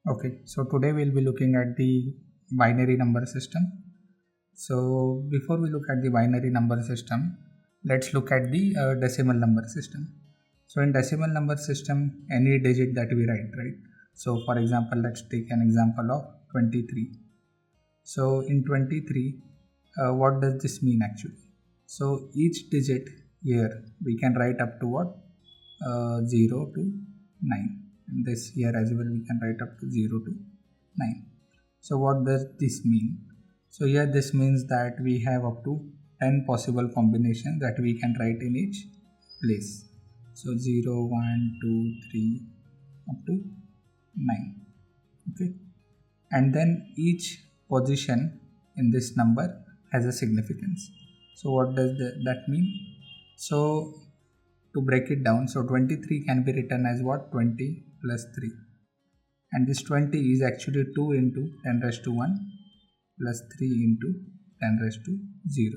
Okay, so today we'll be looking at the binary number system. So before we look at the binary number system, let's look at the decimal number system. So in decimal number system, any digit that we write, right? So for example, let's take an example of 23. So in 23, what does this mean actually? So each digit here we can write up to what? 0 to 9. And this here as well we can write up to 0 to 9. So what does this mean? So here this means that we have up to 10 possible combinations that we can write in each place. So 0, 1, 2, 3 up to 9. Okay. And then each position in this number has a significance. So what does that mean? So to break it down, so 23 can be written as what? 20 plus 3. And this 20 is actually 2 into 10 raised to 1 plus 3 into 10 raised to 0.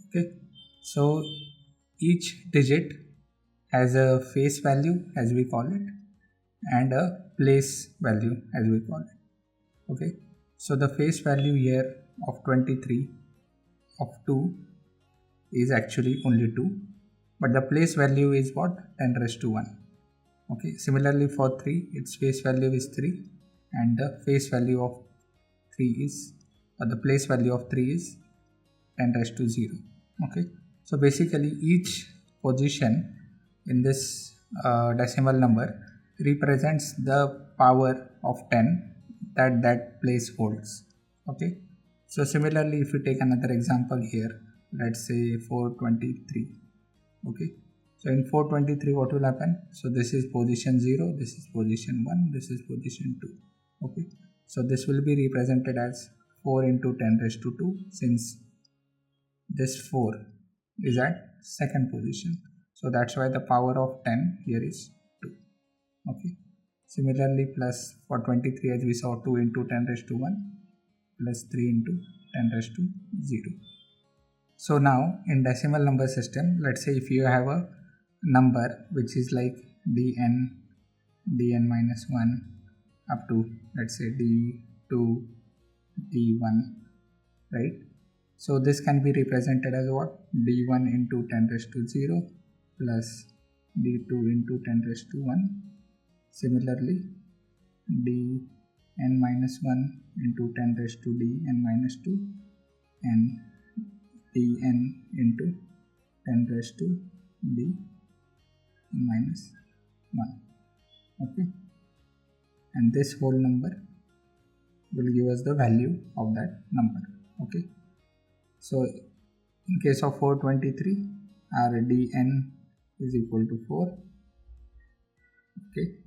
Okay. So each digit has a face value as we call it and a place value as we call it. Okay, so the face value here of 23 of 2 is actually only 2, but the place value is what? 10 raised to 1. Okay, similarly for 3, its face value is 3 and the face value of 3 is, or the place value of 3 is 10 raised to 0. Okay, so basically each position in this decimal number represents the power of 10 that place holds. Okay, so similarly if you take another example here, let's say 423. Okay, so in 423 what will happen? So this is position 0, this is position 1, this is position 2. Okay, so this will be represented as 4 into 10 raised to 2, since this 4 is at second position, so that's why the power of 10 here is 2. Okay, similarly plus for 23 as we saw, 2 into 10 raised to 1 plus 3 into 10 raised to 0. So now in decimal number system, let's say if you have a number which is like dn minus 1 up to, let's say, d2 d1, right? So this can be represented as what? d1 into 10 raised to 0 plus d2 into 10 raised to 1. Similarly, dn minus 1 into 10 raised to dn minus 2 and dn into 10 raised to dn minus 1. Okay, and this whole number will give us the value of that number. Okay, so in case of 423, our dn is equal to 4. Okay,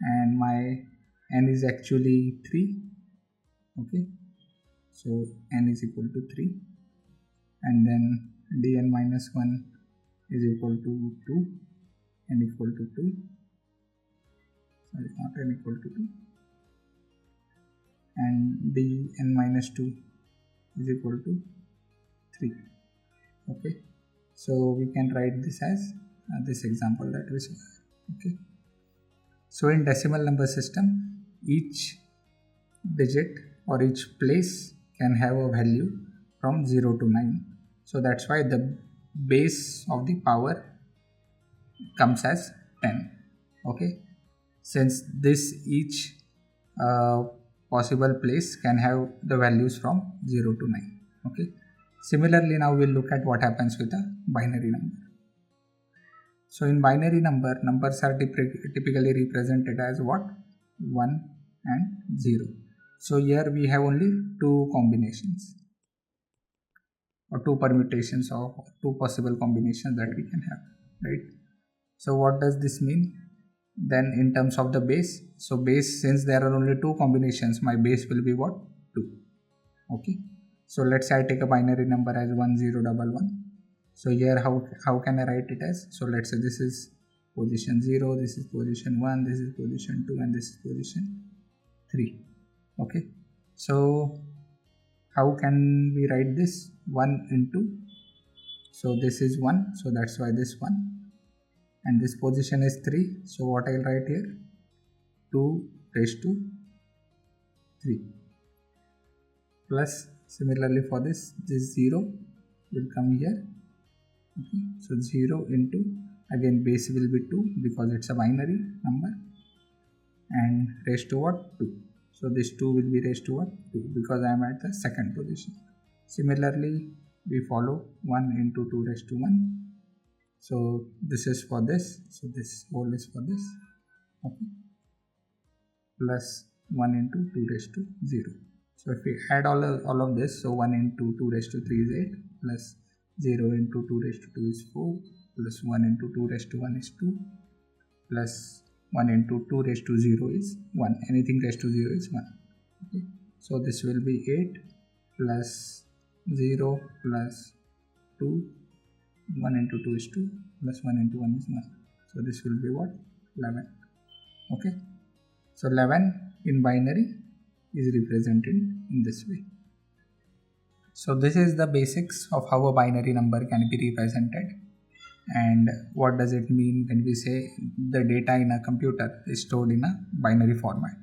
and my n is actually 3. Okay, so n is equal to 3, and then dn minus 1 is equal to 2, n equal to 2, sorry, not n equal to 2, and dn minus 2 is equal to 3. Okay, so we can write this as this example that we saw. Okay, so in decimal number system, each digit or each place can have a value from 0 to 9. So that's why the base of the power comes as 10. Okay, since this each possible place can have the values from 0 to 9. Okay, similarly now we'll look at what happens with a binary number. So in binary number, numbers are typically represented as what? 1 and 0. So here we have only two combinations or two permutations of two possible combinations that we can have, right? So what does this mean? Then in terms of the base, so base, since there are only two combinations, my base will be what? 2. Okay, so let's say I take a binary number as 1011. So here how can I write it as? So let's say this is position 0, this is position 1, this is position 2, and this is position 3. Okay, so how can we write this? 1 into, so this is 1, so that's why this 1, and this position is 3, so what I'll write here? 2 raised to 3 plus similarly for this 0 will come here. Okay, so 0 into again base will be 2 because it's a binary number, and raised to what? 2. So this 2 will be raised to what? 2 because I am at the second position. Similarly we follow 1 into 2 raised to 1. So this is for this, so this whole is for this. Okay, plus 1 into 2 raised to 0. So if we add all of this, so 1 into 2 raised to 3 is 8, plus 0 into 2 raised to 2 is 4, plus 1 into 2 raised to 1 is 2, plus 1 into 2 raised to 0 is 1. Anything raised to 0 is 1. Okay, so this will be 8 plus 0 plus 2, 1 into 2 is 2, plus 1 into 1 is 1. So this will be what? 11. Okay, so 11 in binary is represented in this way. So this is the basics of how a binary number can be represented, and what does it mean when we say the data in a computer is stored in a binary format.